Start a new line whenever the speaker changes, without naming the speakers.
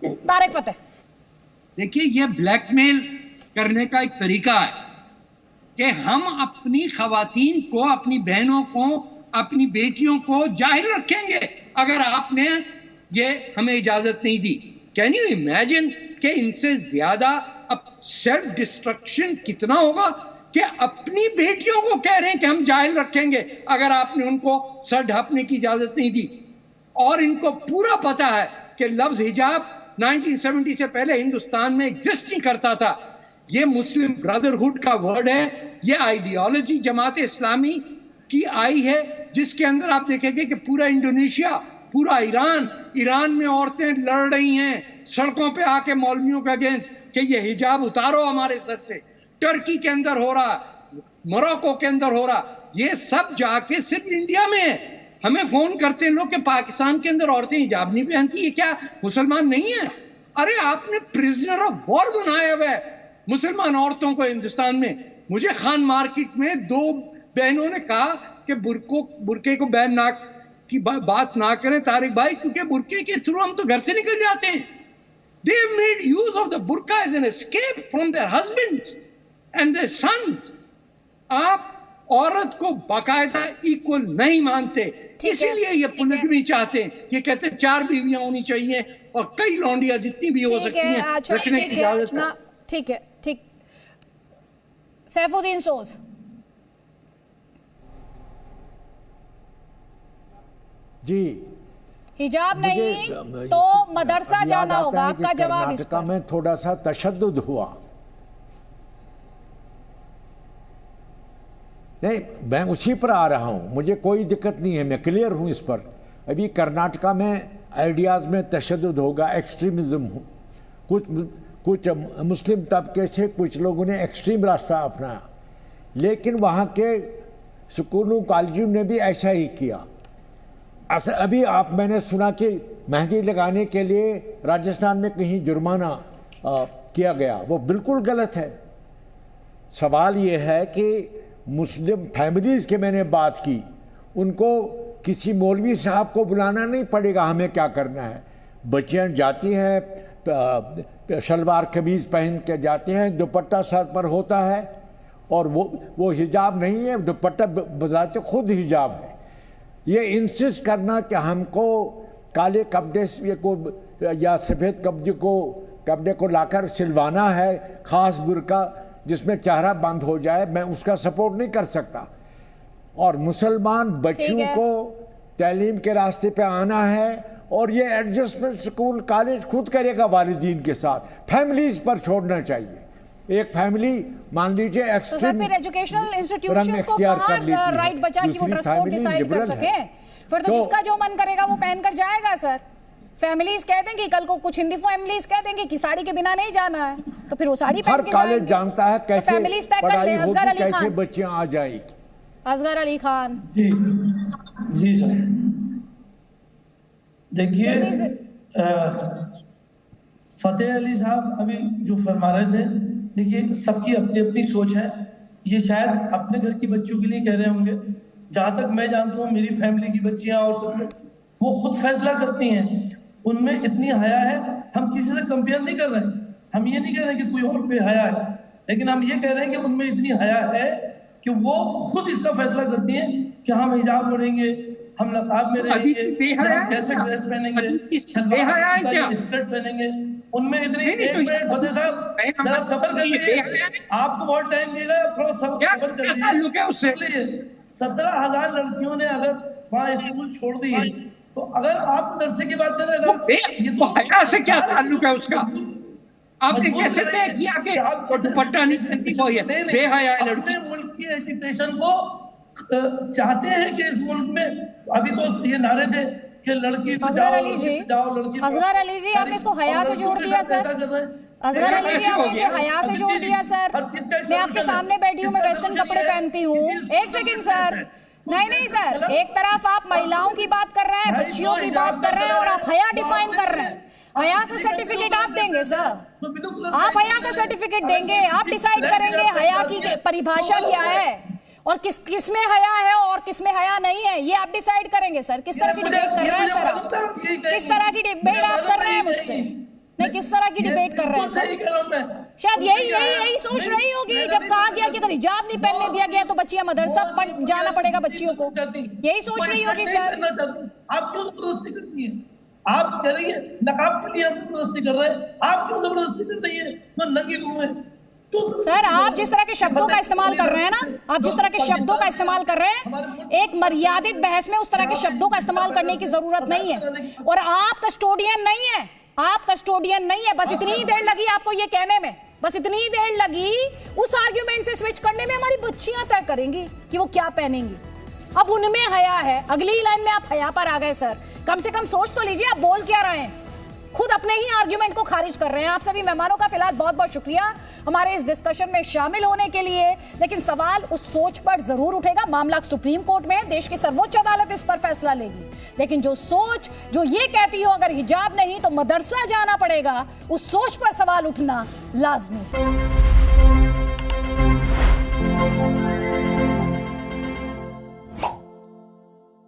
तारिक फतेह।
देखिए, ये ब्लैकमेल करने का एक तरीका है कि हम अपनी खवातीन को, अपनी बहनों को, अपनी बेटियों को जाहिल रखेंगे अगर आपने ये हमें इजाजत नहीं दी। कैन यू इमेजिन कि इनसे ज्यादा अब सेल्फ डिस्ट्रक्शन कितना होगा कि अपनी बेटियों को कह रहे हैं कि हम जाहिल रखेंगे अगर आपने उनको सर ढकने की इजाजत नहीं दी। और इनको पूरा पता है कि लफ्ज हिजाब 1970 से पहले हिंदुस्तान में एग्जिस्ट नहीं करता था। ये मुस्लिम ब्रदरहुड का वर्ड है, ये आइडियोलॉजी जमात इस्लामी की आई है, जिसके अंदर आप देखेंगे कि पूरा इंडोनेशिया, पूरा ईरान में औरतें लड़ रही हैं सड़कों पे आके मौलवियों के अगेंस्ट कि ये हिजाब उतारो हमारे सर से। टर्की के अंदर हो रहा, मोरक्को के अंदर हो रहा, ये सब जाके सिर्फ इंडिया में है। हमें फोन करते हैं लोग कि पाकिस्तान के अंदर औरतें हिजाब नहीं पहनती, ये क्या मुसलमान नहीं है? अरे आपने प्रिजनर ऑफ वॉर बनाया हुआ है मुसलमान औरतों को हिंदुस्तान में। मुझे खान मार्केट में 2 बहनों ने कहा कि बुरके को बैन ना की बात ना करें तारिक भाई, क्योंकि बुरके के थ्रू हम तो घर से निकल जाते हैं। They have made use of the burqa as an escape from their husbands and their sons. आप औरत को बाकायदा इक्वल नहीं मानते, इसीलिए ये पोलिगमी चाहते हैं। ये कहते हैं 4 बीवियां होनी चाहिए और कई लौंडियां जितनी भी हो सकती हैं रखने की इजाजत है।
ठीक है, ठीक। सैफुद्दीन सोज।
जी,
हिजाब नहीं तो मदरसा जाना होगा, आपका जवाब इस पर।
में थोड़ा सा तशद्दुद हुआ। नहीं, मैं उसी पर आ रहा हूं, मुझे कोई दिक्कत नहीं है, मैं क्लियर हूं इस पर। अभी कर्नाटका में आइडियाज़ में तशद्दुद होगा, एक्सट्रीमिज्म हो, कुछ मुस्लिम तबके से कुछ लोगों ने एक्सट्रीम रास्ता अपनाया, लेकिन वहाँ के स्कूलों कॉलेजों ने भी ऐसा ही किया। अभी मैंने सुना कि मेहंदी लगाने के लिए राजस्थान में कहीं जुर्माना किया गया, वो बिल्कुल गलत है। सवाल ये है कि मुस्लिम फैमिलीज़ के मैंने बात की, उनको किसी मौलवी साहब को बुलाना नहीं पड़ेगा हमें क्या करना है। बच्चियाँ जाती हैं, शलवार कमीज़ पहन के जाते हैं, दुपट्टा सर पर होता है और वो हिजाब नहीं है, दुपट्टा बजाते खुद हिजाब है। ये इंसिस्ट करना कि हमको काले कपड़े को या सफ़ेद कपड़े को लाकर सिलवाना है, ख़ास बुर्का जिसमें चेहरा बंद हो जाए, मैं उसका सपोर्ट नहीं कर सकता। और मुसलमान बच्चों को तालीम के रास्ते पे आना है और ये एडजस्टमेंट स्कूल कॉलेज खुद करेगा वालिदीन के साथ, फैमिलीज पर छोड़ना चाहिए। एक फैमिली मान लीजिए
फिर एजुकेशनल इंस्टीट्यूशंस को कहां राइट बचा कि वो ड्रेस कोड डिसाइड कर सके? फिर तो जिसका जो मन करेगा वो पहनकर जाएगा सर। फैमिलीज कह देंगी, कल को कुछ हिंदी फैमिलीज कह देंगी कि साड़ी के बिना नहीं जाना है, तो फिर वो साड़ी पहन के जाएंगे।
हर कॉलेज जानता है कैसे पढ़ाई होगी, कैसे बच्चियां आ जाएगी।
असगर अली खान।
जी सर, देखिए फतेह अली साहब अभी जो फरमा रहे थे, देखिए सबकी अपनी अपनी सोच है। ये शायद अपने घर की बच्चियों के लिए कह रहे होंगे। जहां तक मैं जानता हूँ मेरी फैमिली की बच्चियां और सब वो खुद फैसला करती हैं, उनमें इतनी हया है। हम किसी से कंपेयर नहीं कर रहे हैं, हम ये नहीं कह रहे कि कोई और बेहया है, लेकिन हम ये कह रहे हैं कि उनमें इतनी हया है कि वो खुद इसका फैसला करती हैं कि हम हिजाब ओढ़ेंगे, हम नकाब में रहेंगे, हम कैसे ड्रेस पहनेंगे, स्कर्ट पहनेंगे। उनमें इतनी फतेह साहब जरा सब्र कर लीजिए, आपको बहुत टाइम दिया है, थोड़ा सब्र कर लीजिए। 17,000 लड़कियों ने अगर वहाँ स्कूल छोड़ दी है, तो अगर आप मदरसे की बात करें,
अगर से क्या ताल्लुक है उसका? आपने कैसे तय किया कि दुपट्टा नहीं पहनती कोई है? बेहया लड़की
मुल्क की एजुकेशन को चाहते हैं कि इस मुल्क में अभी तो ये नारे थे कि लड़की
असगर अली जी, असगर अली जी आपने इसको हया से जोड़ दिया सर। असगर अली जी आपने इसे हया से जोड़ दिया सर। मैं आपके सामने बैठी हूँ, मैं वेस्टर्न कपड़े पहनती हूँ। एक सेकंड सर, नहीं सर, एक तरफ आप महिलाओं की बात कर रहे हैं, बच्चियों की बात कर रहे हैं और आप हया डिफाइन कर रहे हैं। हया का सर्टिफिकेट आप देंगे सर, आप हया का सर्टिफिकेट देंगे, आप डिसाइड करेंगे हया की परिभाषा क्या है और किस में हया है और किस में हया नहीं है, ये आप डिसाइड करेंगे सर। किस तरह की डिबेट कर रहे हैं सर आप? किस तरह की डिबेट आप कर रहे हैं मुझसे? नहीं, किस तरह की डिबेट कर रहे हैं सर?
सही कह रहा हूं मैं।
शायद यही सोच रही होगी जब कहा गया कि अगर हिजाब नहीं पहनने दिया गया तो बच्चियां मदरसा जाना पड़ेगा बच्चियों को, यही सोच रही होगी सर।
आप क्यों जबरदस्ती करती है? आप कह रही है नकाब के लिए हम जबरदस्ती कर रहे हैं, आप क्यों जबरदस्ती कर रही है? मैं नंगी घूमे
सर, आप जिस तरह के शब्दों का इस्तेमाल कर रहे हैं ना, आप जिस तरह के शब्दों का इस्तेमाल कर रहे हैं, एक मर्यादित बहस में उस तरह के शब्दों का इस्तेमाल करने की जरूरत नहीं है। और आप कस्टोडियन नहीं है, आप कस्टोडियन नहीं है। बस इतनी ही देर लगी आपको ये कहने में, बस इतनी ही देर लगी उस आर्ग्यूमेंट से स्विच करने में। हमारी बच्चियां तय करेंगी कि वो क्या पहनेंगी, अब उनमें हया है। अगली लाइन में आप हया पर आ गए सर। कम से कम सोच तो लीजिए आप बोल क्या रहे हैं, खुद अपने ही आर्ग्यूमेंट को खारिज कर रहे हैं। आप सभी मेहमानों का फिलहाल बहुत बहुत शुक्रिया हमारे इस डिस्कशन में शामिल होने के लिए। लेकिन सवाल उस सोच पर जरूर उठेगा। मामला सुप्रीम कोर्ट में है, देश की सर्वोच्च अदालत इस पर फैसला लेगी। लेकिन जो सोच जो ये कहती हो अगर हिजाब नहीं तो मदरसा जाना पड़ेगा, उस सोच पर सवाल उठना लाजमी।